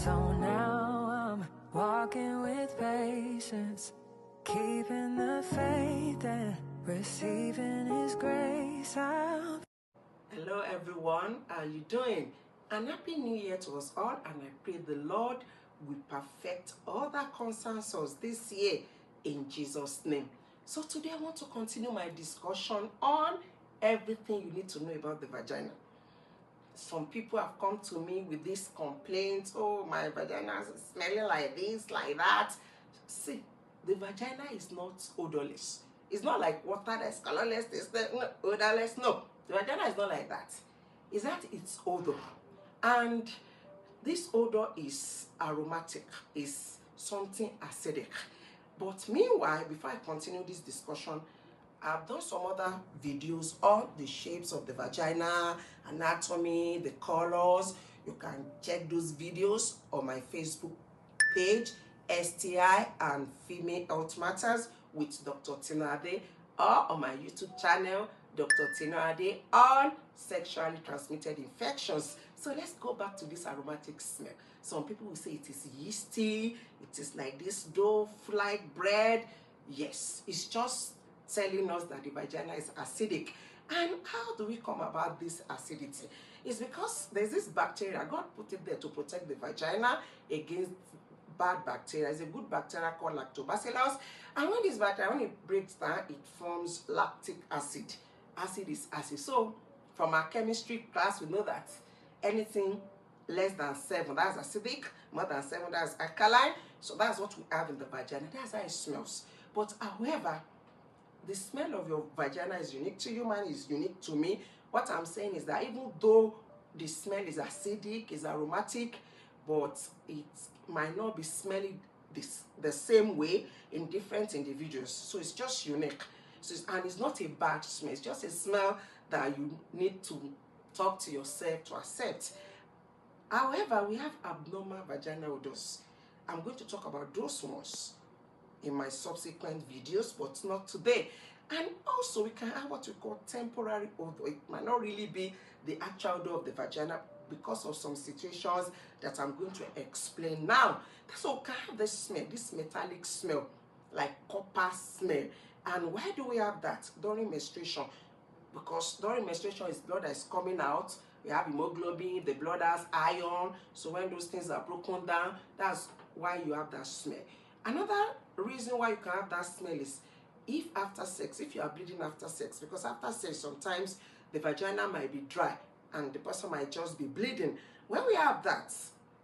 So now I'm walking with patience, keeping the faith and receiving His grace. Hello everyone, how are you doing? And happy new year to us all, and I pray the Lord will perfect all that concerns us this year in Jesus' name. So today I want to continue my discussion on everything you need to know about the vagina. Some people have come to me with this complaint, oh, my vagina is smelling like this, like that. See, the vagina is not odorless. It's not like water that's colorless, odorless. No, the vagina is not like that. It's that it's odor. And this odor is aromatic, is something acidic. But meanwhile, before I continue this discussion, I've done some other videos on the shapes of the vagina, anatomy, the colors. You can check those videos on my Facebook page, STI and Female Health Matters with Dr. Tinade, or on my YouTube channel, Dr. Tinade, on sexually transmitted infections. So let's go back to this aromatic smell. Some people will say it is yeasty, it is like this dough-like bread. Yes, it's just telling us that the vagina is acidic. And how do we come about this acidity? It's because there's this bacteria. God put it there to protect the vagina against bad bacteria. It's a good bacteria called lactobacillus. And when this bacteria, when it breaks down, it forms lactic acid. Acid is acid. So from our chemistry class, we know that anything less than 7, that's acidic. More than 7, that's alkaline. So that's what we have in the vagina. That's how it smells. But however, the smell of your vagina is unique to you, man, is unique to me. What I'm saying is that even though the smell is acidic, is aromatic, but it might not be smelling the same way in different individuals. So it's just unique. So and it's not a bad smell. It's just a smell that you need to talk to yourself to accept. However, we have abnormal vaginal odors. I'm going to talk about those ones in my subsequent videos, but not today. And also we can have what we call temporary odor. It might not really be the actual odor of the vagina because of some situations that I'm going to explain now. So we can have this smell, this metallic smell, like copper smell. And why do we have that? During menstruation. Because during menstruation is blood that is coming out. We have hemoglobin, the blood has iron. So when those things are broken down, that's why you have that smell. Another reason why you can have that smell is if after sex, if you are bleeding after sex, because after sex sometimes the vagina might be dry and the person might just be bleeding. When we have that,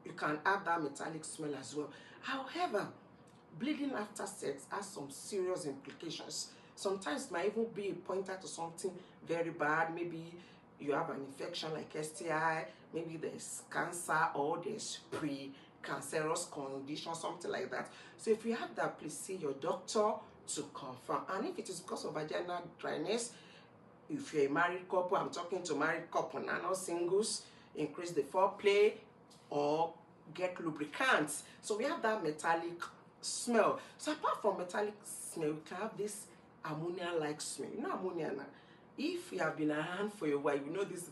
you can have that metallic smell as well. However, bleeding after sex has some serious implications. Sometimes it might even be a pointer to something very bad. Maybe you have an infection like STI, maybe there's cancer or there's cancerous condition, something like that. So if you have that, please see your doctor to confirm. And if it is because of vaginal dryness, if you're a married couple, I'm talking to married couple now, not singles, increase the foreplay or get lubricants. So we have that metallic smell. So apart from metallic smell, we can have this ammonia-like smell. You know ammonia now? If you have been around for a while, you know this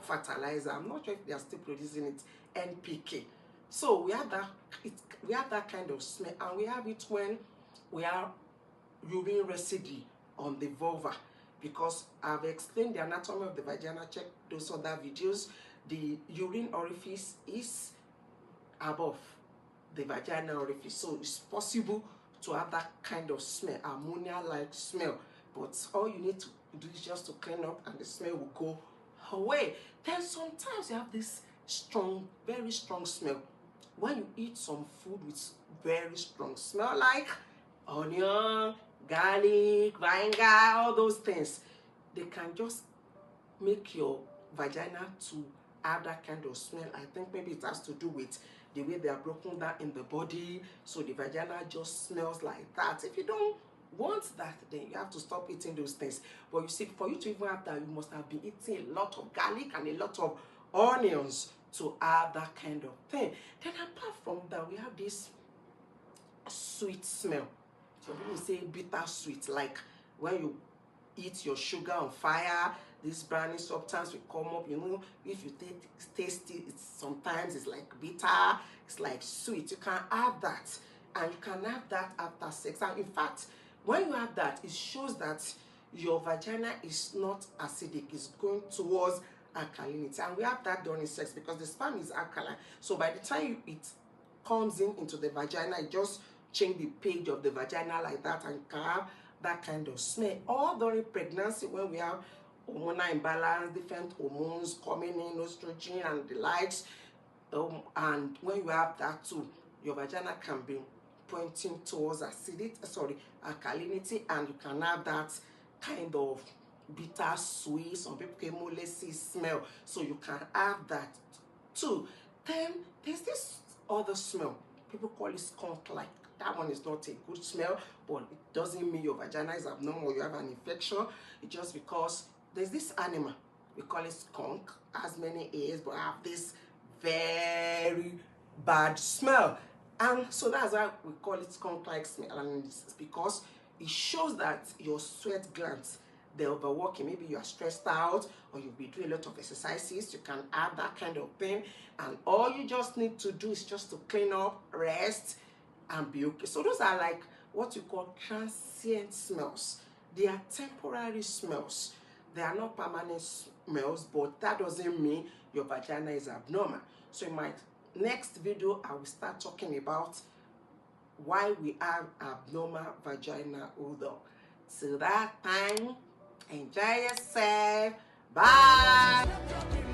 fertilizer. I'm not sure if they are still producing it, NPK. So we have that kind of smell, and we have it when we have urine residue on the vulva, because I've explained the anatomy of the vagina. Check those other videos. The urine orifice is above the vagina orifice, so it's possible to have that kind of smell, ammonia-like smell. But all you need to do is just to clean up and the smell will go away. Then sometimes you have this strong, very strong smell when you eat some food with very strong smell, like onion, garlic, vinegar, all those things. They can just make your vagina to have that kind of smell. I think maybe it has to do with the way they are broken down in the body, so the vagina just smells like that. If you don't want that, then you have to stop eating those things. But you see, for you to even have that, you must have been eating a lot of garlic and a lot of onions to have that kind of thing. Then apart from that, we have this sweet smell. So people say bitter sweet, like when you eat your sugar on fire, This brownie sometimes will come up, you know, if you taste it, sometimes it's like bitter, it's like sweet. You can have that, and you can have that after sex. And in fact, when you have that, it shows that your vagina is not acidic, it's going towards alkalinity. And we have that during sex because the sperm is alkaline. So by the time it comes into the vagina, it just change the page of the vagina like that, and you can have that kind of smell. Or during pregnancy, when we have hormonal imbalance, different hormones coming in, estrogen and the likes, and when you have that too, your vagina can be pointing towards alkalinity, and you can have that kind of bitter sweet, some people can molasses smell, so you can have that too. Then there's this other smell, people call it skunk like. That one is not a good smell, but it doesn't mean your vagina is abnormal, you have an infection. It's just because there's this animal, we call it skunk, has many ears, but have this very bad smell. And so that's why we call it skunk-like smell. And it's because it shows that your sweat glands, they're overworking. Maybe you are stressed out, or you'll be doing a lot of exercises. You can have that kind of pain, and all you just need to do is just to clean up, rest, and be okay. So those are like what you call transient smells. They are temporary smells. They are not permanent smells, but that doesn't mean your vagina is abnormal. So in my next video, I will start talking about why we have abnormal vaginal odor. Till that time, enjoy yourself. Bye.